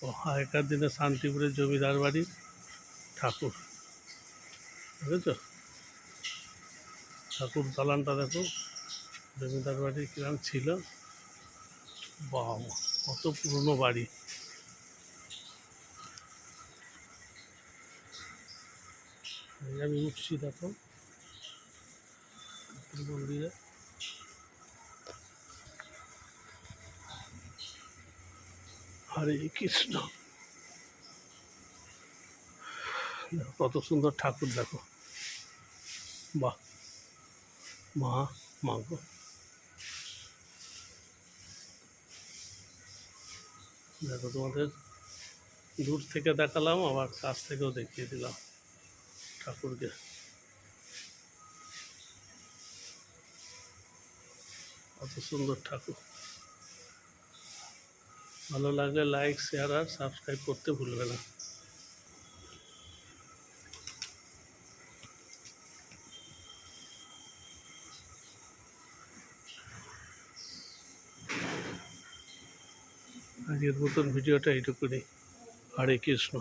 ও আগেকার দিনে শান্তিপুরের জমিদার বাড়ির ঠাকুর, বুঝেছো? ঠাকুর দালানটা দেখো, জমিদার বাড়ি কিরম ছিল। বাবা, কত পুরনো বাড়ি। আমি উঠছি, দেখো মন্দিরে। হরে কৃষ্ণ। দেখো কত সুন্দর ঠাকুর, দেখো। বাহ, মা গো। দেখো, তোমাদের দূর থেকে দেখালাম, আবার কাছ থেকেও দেখিয়ে দিলাম ঠাকুরকে। কত সুন্দর ঠাকুর। ভালো লাগলে লাইক, শেয়ার আর সাবস্ক্রাইব করতে ভুলবে না। আজকের মতন ভিডিওটা এইটুকুনি। হরে কৃষ্ণ।